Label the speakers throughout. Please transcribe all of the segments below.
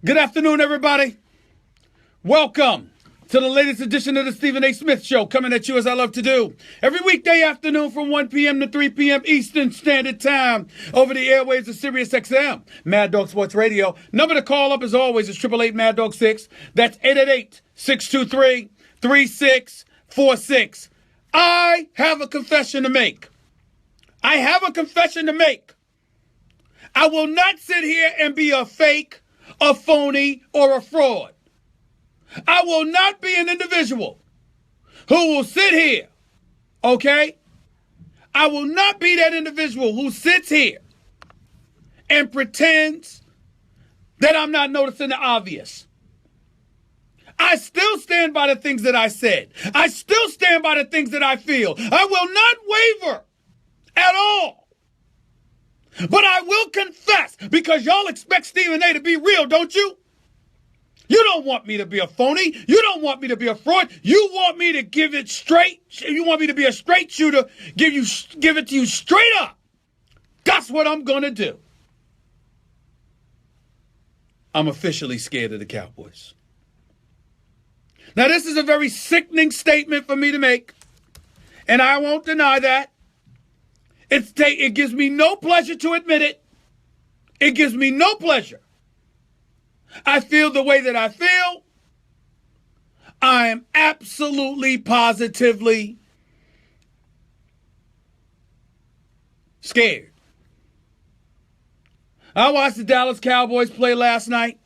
Speaker 1: Good afternoon, everybody. Welcome to the latest edition of the Stephen A. Smith Show, coming at you as I love to do. Every weekday afternoon from 1 p.m. to 3 p.m. Eastern Standard Time over the airwaves of Sirius XM, Mad Dog Sports Radio. Number to call up, as always, is 888-MAD-DOG-6. That's 888-623-3646. I have a confession to make. I will not sit here and be a fake, a phony, or a fraud. I will not be an individual who will sit here, okay? I will not be that individual who sits here and pretends that I'm not noticing the obvious. I still stand by the things that I said. I still stand by the things that I feel. I will not waver at all. But I will confess, because y'all expect Stephen A. to be real, don't you? You don't want me to be a phony. You don't want me to be a fraud. You want me to give it straight. You want me to be a straight shooter, give it to you straight up. That's what I'm going to do. I'm officially scared of the Cowboys. Now, this is a very sickening statement for me to make, and I won't deny that. It gives me no pleasure to admit it. It gives me no pleasure. I feel the way that I feel. I am absolutely, positively scared. I watched the Dallas Cowboys play last night.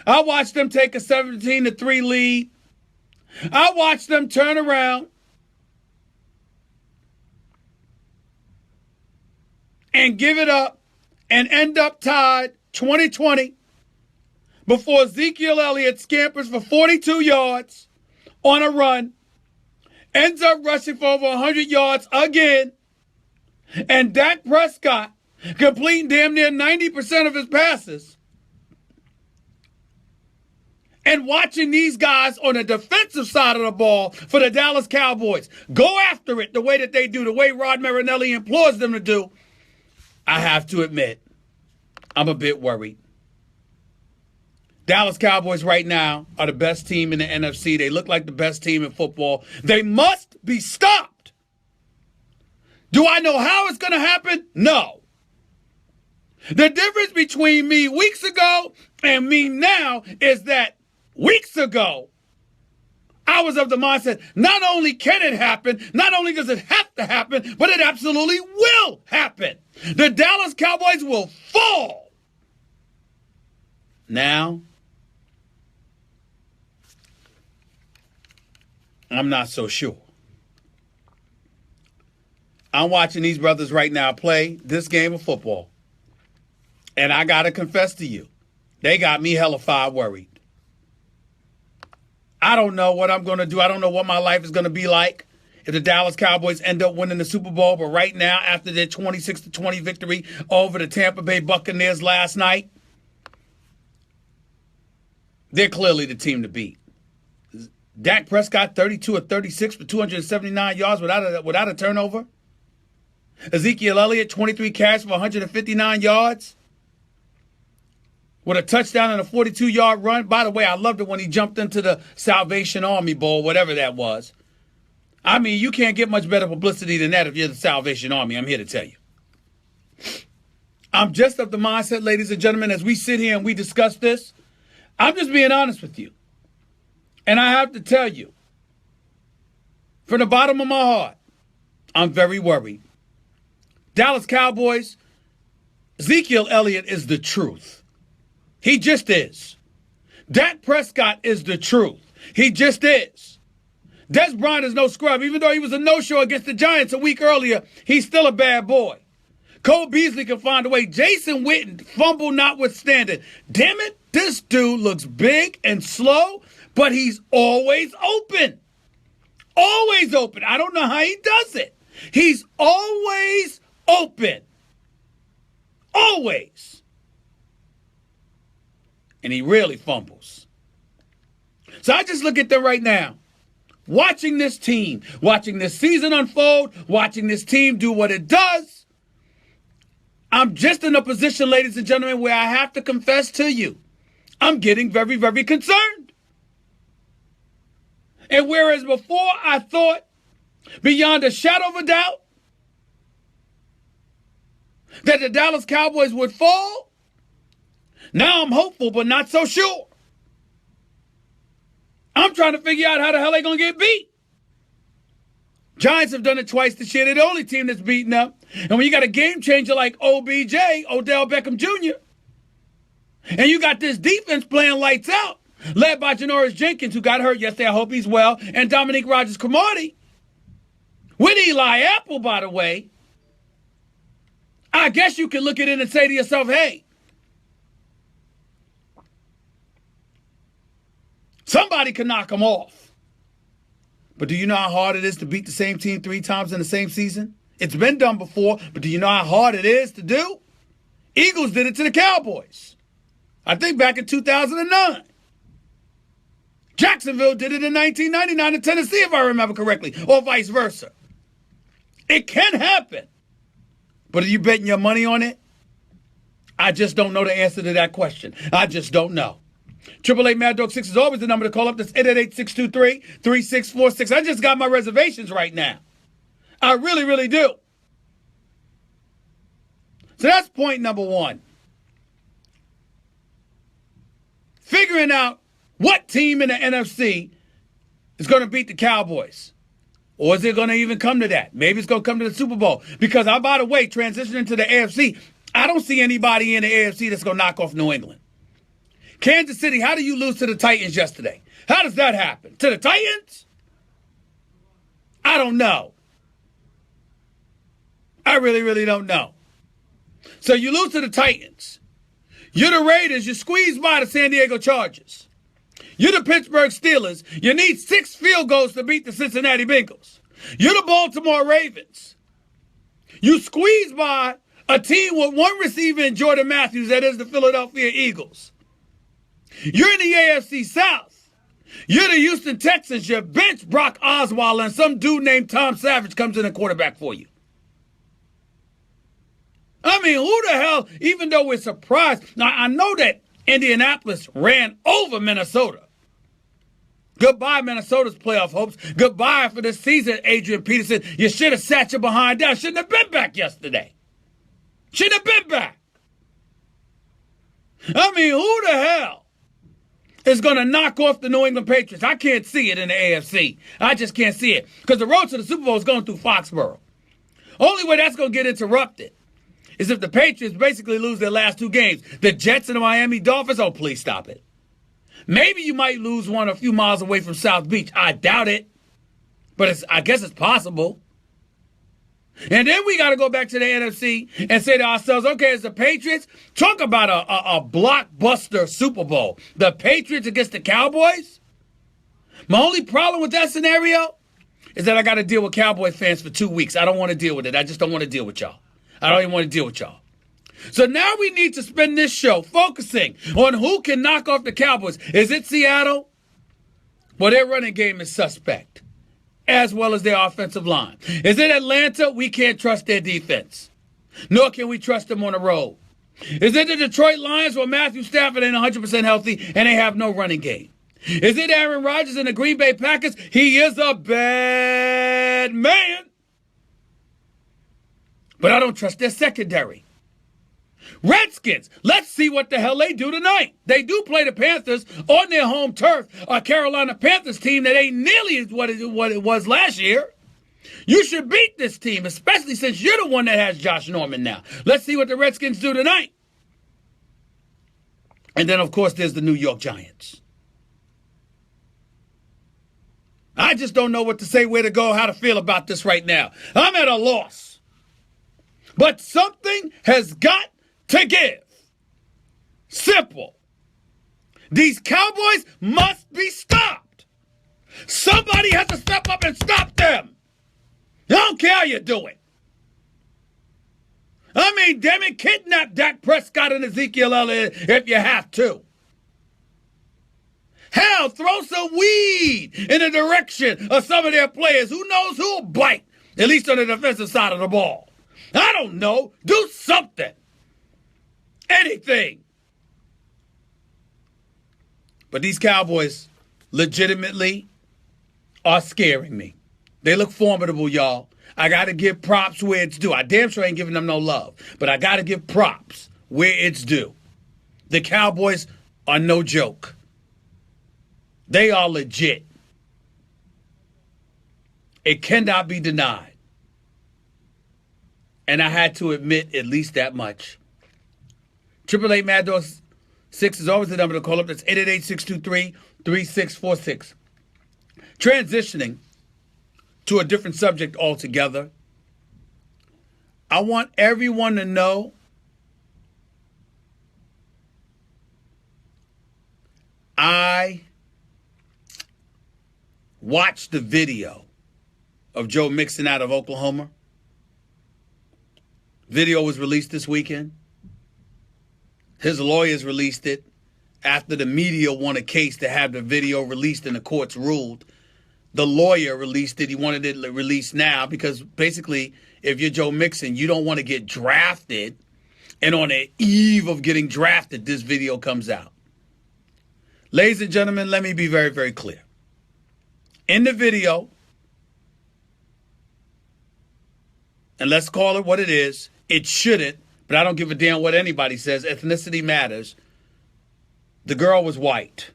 Speaker 1: I watched them take a 17-3 lead. I watched them turn around and give it up and end up tied 20-20 before Ezekiel Elliott scampers for 42 yards on a run, ends up rushing for over 100 yards again, and Dak Prescott completing damn near 90% of his passes. And watching these guys on the defensive side of the ball for the Dallas Cowboys go after it the way that they do, the way Rod Marinelli implores them to do, I have to admit, I'm a bit worried. Dallas Cowboys right now are the best team in the NFC. They look like the best team in football. They must be stopped. Do I know how it's going to happen? No. The difference between me weeks ago and me now is that weeks ago, I was of the mindset, not only can it happen, not only does it have to happen, but it absolutely will happen. The Dallas Cowboys will fall. Now, I'm not so sure. I'm watching these brothers right now play this game of football. And I got to confess to you, they got me hellified worried. I don't know what I'm going to do. I don't know what my life is going to be like if the Dallas Cowboys end up winning the Super Bowl. But right now, after their 26-20 victory over the Tampa Bay Buccaneers last night, they're clearly the team to beat. Dak Prescott, 32 of 36 for 279 yards without a turnover. Ezekiel Elliott, 23 carries for 159 yards. With a touchdown and a 42-yard run. By the way, I loved it when he jumped into the Salvation Army Bowl, whatever that was. I mean, you can't get much better publicity than that if you're the Salvation Army. I'm here to tell you. I'm just of the mindset, ladies and gentlemen, as we sit here and we discuss this, I'm just being honest with you. And I have to tell you, from the bottom of my heart, I'm very worried. Dallas Cowboys, Ezekiel Elliott is the truth. He just is. Dak Prescott is the truth. He just is. Des Bryant is no scrub. Even though he was a no-show against the Giants a week earlier, he's still a bad boy. Cole Beasley can find a way. Jason Witten, fumble notwithstanding. Damn it, this dude looks big and slow, but he's always open. Always open. I don't know how he does it. He's always open. Always. And he rarely fumbles. So I just look at them right now. Watching this team, watching this season unfold, watching this team do what it does, I'm just in a position, ladies and gentlemen, where I have to confess to you, I'm getting very, very concerned. And whereas before I thought beyond a shadow of a doubt that the Dallas Cowboys would fall, now I'm hopeful but not so sure. I'm trying to figure out how the hell they're going to get beat. Giants have done it twice this year. They're the only team that's beaten up. And when you got a game changer like OBJ, Odell Beckham Jr., and you got this defense playing lights out, led by Janoris Jenkins, who got hurt yesterday, I hope he's well, and Dominique Rodgers-Cromartie, with Eli Apple, by the way, I guess you can look at it and say to yourself, hey, somebody can knock them off. But do you know how hard it is to beat the same team 3 times in the same season? It's been done before, but do you know how hard it is to do? Eagles did it to the Cowboys. I think back in 2009. Jacksonville did it in 1999 in Tennessee, if I remember correctly, or vice versa. It can happen. But are you betting your money on it? I just don't know the answer to that question. I just don't know. 888 Mad Dog 6 is always the number to call up. That's 888-623-3646. I just got my reservations right now. I really, really do. So that's point number 1. Figuring out what team in the NFC is going to beat the Cowboys. Or is it going to even come to that? Maybe it's going to come to the Super Bowl. Because, by the way, transitioning to the AFC, I don't see anybody in the AFC that's going to knock off New England. Kansas City, how do you lose to the Titans yesterday? How does that happen? To the Titans? I don't know. I really, really don't know. So you lose to the Titans. You're the Raiders. You squeeze by the San Diego Chargers. You're the Pittsburgh Steelers. You need 6 field goals to beat the Cincinnati Bengals. You're the Baltimore Ravens. You squeeze by a team with 1 receiver in Jordan Matthews, that is the Philadelphia Eagles. You're in the AFC South. You're the Houston Texans. You bench Brock Osweiler, and some dude named Tom Savage comes in and quarterback for you. I mean, who the hell, even though we're surprised. Now, I know that Indianapolis ran over Minnesota. Goodbye, Minnesota's playoff hopes. Goodbye for this season, Adrian Peterson. You should have sat your behind down. Shouldn't have been back yesterday. Shouldn't have been back. I mean, who the hell is going to knock off the New England Patriots? I can't see it in the AFC. I just can't see it. Because the road to the Super Bowl is going through Foxborough. Only way that's going to get interrupted is if the Patriots basically lose their last 2 games. The Jets and the Miami Dolphins, oh, please stop it. Maybe you might lose one a few miles away from South Beach. I doubt it. But I guess it's possible. And then we got to go back to the NFC and say to ourselves, okay, as the Patriots, talk about a blockbuster Super Bowl. The Patriots against the Cowboys? My only problem with that scenario is that I got to deal with Cowboy fans for 2 weeks. I don't want to deal with it. I just don't want to deal with y'all. I don't even want to deal with y'all. So now we need to spend this show focusing on who can knock off the Cowboys. Is it Seattle? Well, their running game is suspect, as well as their offensive line. Is it Atlanta? We can't trust their defense, nor can we trust them on the road. Is it the Detroit Lions where Matthew Stafford ain't 100% healthy and they have no running game? Is it Aaron Rodgers and the Green Bay Packers? He is a bad man. But I don't trust their secondary. Redskins, let's see what the hell they do tonight. They do play the Panthers on their home turf, a Carolina Panthers team that ain't nearly what it was last year. You should beat this team, especially since you're the one that has Josh Norman now. Let's see what the Redskins do tonight. And then, of course, there's the New York Giants. I just don't know what to say, where to go, how to feel about this right now. I'm at a loss. But something has got to give. Simple. These Cowboys must be stopped. Somebody has to step up and stop them. I don't care how you do it. I mean, damn it, kidnap Dak Prescott and Ezekiel Elliott if you have to. Hell, throw some weed in the direction of some of their players. Who knows who'll bite, at least on the defensive side of the ball. I don't know. Do something. Anything. But these Cowboys legitimately are scaring me. They look formidable, y'all. I got to give props where it's due. I damn sure ain't giving them no love, but I got to give props where it's due. The Cowboys are no joke. They are legit. It cannot be denied. And I had to admit at least that much. 888 Mad Dog 6 is always the number to call up. That's 888-623-3646. Transitioning to a different subject altogether. I want everyone to know I watched the video of Joe Mixon out of Oklahoma. Video was released this weekend. His lawyers released it after the media won a case to have the video released and the courts ruled. The lawyer released it. He wanted it released now because basically, if you're Joe Mixon, you don't want to get drafted. And on the eve of getting drafted, this video comes out. Ladies and gentlemen, let me be very, very clear. In the video, and let's call it what it is, it shouldn't, but I don't give a damn what anybody says. Ethnicity matters. The girl was white.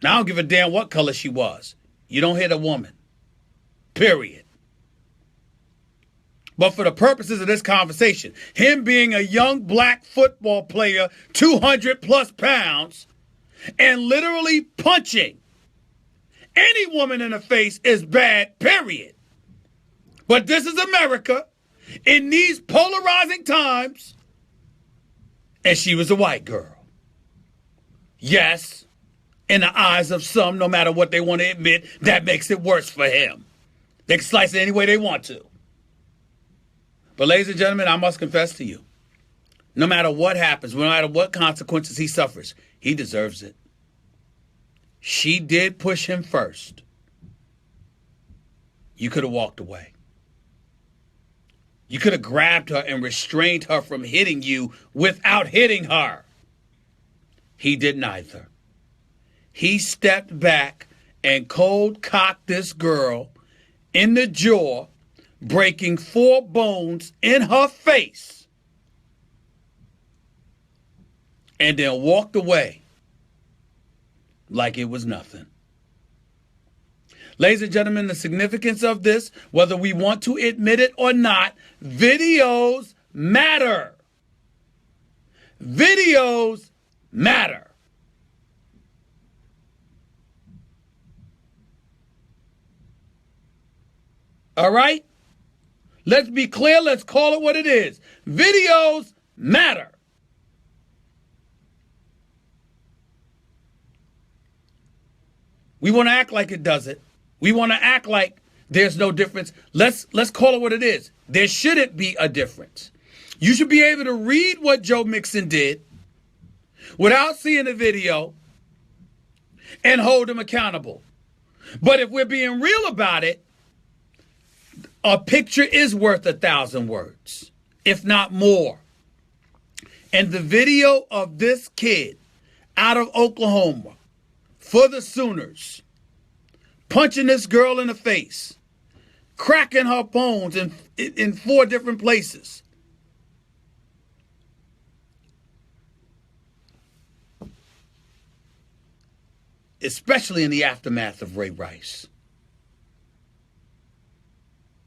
Speaker 1: Now I don't give a damn what color she was. You don't hit a woman. Period. But for the purposes of this conversation, him being a young black football player, 200 plus pounds, and literally punching any woman in the face is bad, period. But this is America in these polarizing times, and she was a white girl. Yes, in the eyes of some, no matter what they want to admit, that makes it worse for him. They can slice it any way they want to. But ladies and gentlemen, I must confess to you, no matter what happens, no matter what consequences he suffers, he deserves it. She did push him first. You could have walked away. You could have grabbed her and restrained her from hitting you without hitting her. He did neither. He stepped back and cold cocked this girl in the jaw, breaking 4 bones in her face, and then walked away like it was nothing. Ladies and gentlemen, the significance of this, whether we want to admit it or not, videos matter. Videos matter. All right? Let's be clear. Let's call it what it is. Videos matter. We want to act like it doesn't. We want to act like there's no difference. Let's call it what it is. There shouldn't be a difference. You should be able to read what Joe Mixon did without seeing the video and hold him accountable. But if we're being real about it, a picture is worth 1,000 words, if not more. And the video of this kid out of Oklahoma for the Sooners, punching this girl in the face, cracking her bones in 4 different places. Especially in the aftermath of Ray Rice.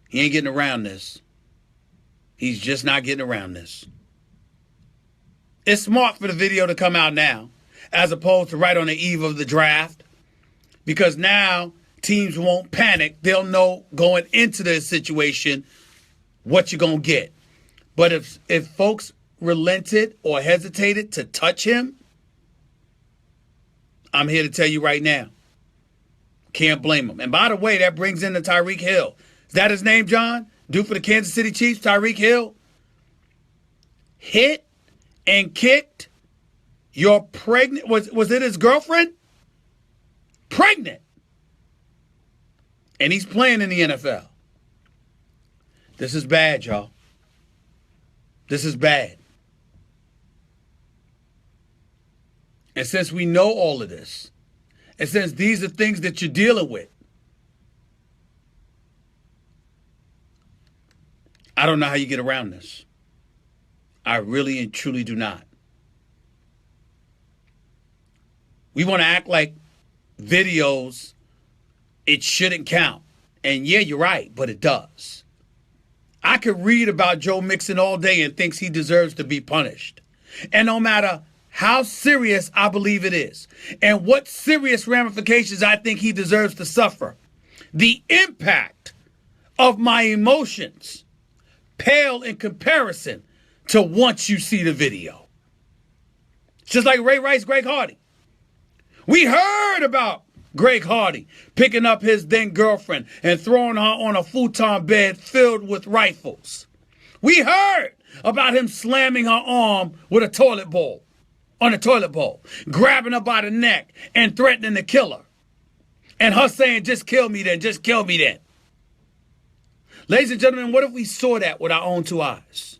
Speaker 1: He ain't getting around this. He's just not getting around this. It's smart for the video to come out now, as opposed to right on the eve of the draft, because now teams won't panic. They'll know going into the situation what you're going to get. But if folks relented or hesitated to touch him, I'm here to tell you right now, can't blame him. And by the way, that brings in the Tyreek Hill. Is that his name, John? Dude for the Kansas City Chiefs, Tyreek Hill. Hit and kicked your pregnant, was it his girlfriend? Pregnant. And he's playing in the NFL. This is bad, y'all. This is bad. And since we know all of this, and since these are things that you're dealing with, I don't know how you get around this. I really and truly do not. We want to act like videos, it shouldn't count. And yeah, you're right, but it does. I could read about Joe Mixon all day and thinks he deserves to be punished. And no matter how serious I believe it is, and what serious ramifications I think he deserves to suffer, the impact of my emotions pale in comparison to once you see the video. It's just like Ray Rice, Greg Hardy. We heard about Greg Hardy picking up his then girlfriend and throwing her on a futon bed filled with rifles. We heard about him slamming her arm with a toilet bowl, grabbing her by the neck and threatening to kill her. And her saying, just kill me then, just kill me then. Ladies and gentlemen, what if we saw that with our own two eyes?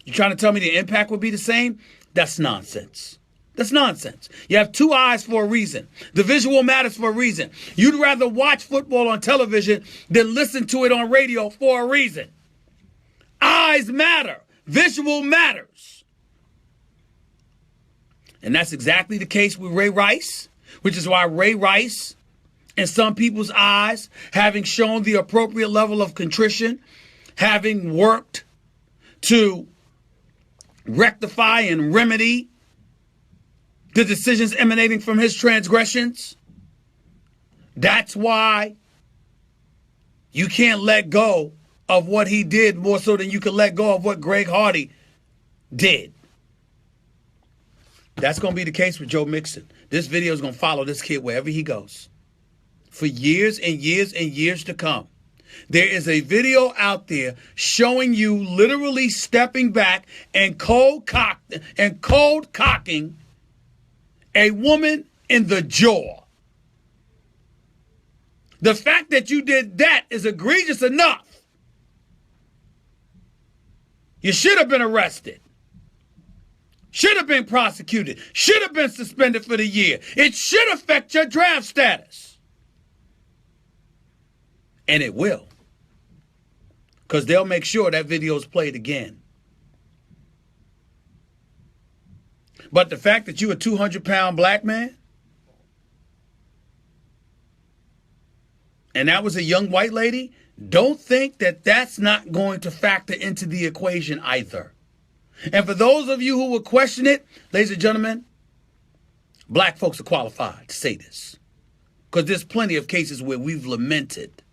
Speaker 1: You trying to tell me the impact would be the same? That's nonsense. That's nonsense. You have two eyes for a reason. The visual matters for a reason. You'd rather watch football on television than listen to it on radio for a reason. Eyes matter. Visual matters. And that's exactly the case with Ray Rice, which is why Ray Rice, in some people's eyes, having shown the appropriate level of contrition, having worked to rectify and remedy the decisions emanating from his transgressions, that's why you can't let go of what he did more so than you can let go of what Greg Hardy did. That's going to be the case with Joe Mixon. This video is going to follow this kid wherever he goes for years and years and years to come. There is a video out there showing you literally stepping back and cold cocking a woman in the jaw. The fact that you did that is egregious enough. You should have been arrested. Should have been prosecuted. Should have been suspended for the year. It should affect your draft status. And it will. Because they'll make sure that video is played again. But the fact that you're a 200-pound black man, and that was a young white lady, don't think that that's not going to factor into the equation either. And for those of you who will question it, ladies and gentlemen, black folks are qualified to say this. Because there's plenty of cases where we've lamented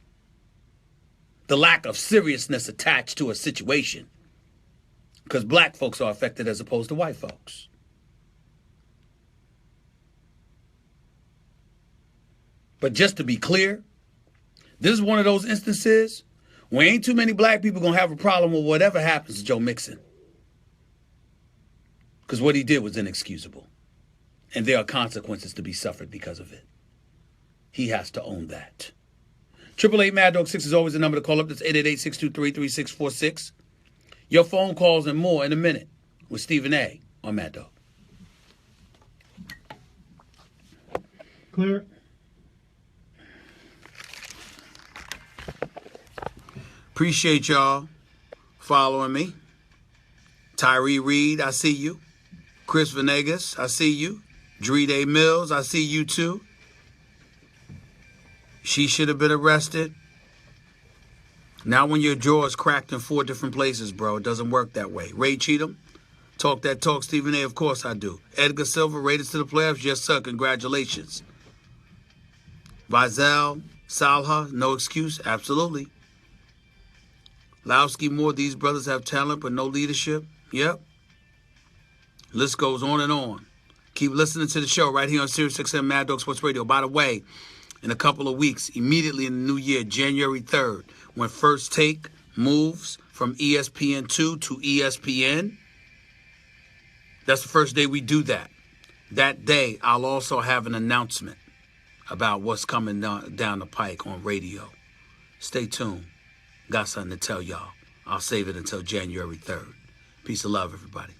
Speaker 1: the lack of seriousness attached to a situation. Because black folks are affected as opposed to white folks. But just to be clear, this is one of those instances where ain't too many black people going to have a problem with whatever happens to Joe Mixon. Because what he did was inexcusable. And there are consequences to be suffered because of it. He has to own that. 888-MAD-DOG-6 is always the number to call up. That's 888-623-3646. Your phone calls and more in a minute with Stephen A. on Mad Dog.
Speaker 2: Clear.
Speaker 1: Appreciate y'all following me. Tyree Reed, I see you. Chris Venegas, I see you. Dree Mills, I see you too. She should have been arrested. Now when your jaw is cracked in 4 different places, bro, it doesn't work that way. Ray Cheatham, talk that talk, Stephen A., of course I do. Edgar Silva, Raiders to the playoffs, yes sir, congratulations. Vizel, Salha, no excuse, absolutely. Lowski Moore, these brothers have talent but no leadership. Yep. List goes on and on. Keep listening to the show right here on Sirius XM Mad Dog Sports Radio. By the way, in a couple of weeks, immediately in the new year, January 3rd, when First Take moves from ESPN2 to ESPN, that's the first day we do that. That day, I'll also have an announcement about what's coming down the pike on radio. Stay tuned. Got something to tell y'all. I'll save it until January 3rd. Peace of love, everybody.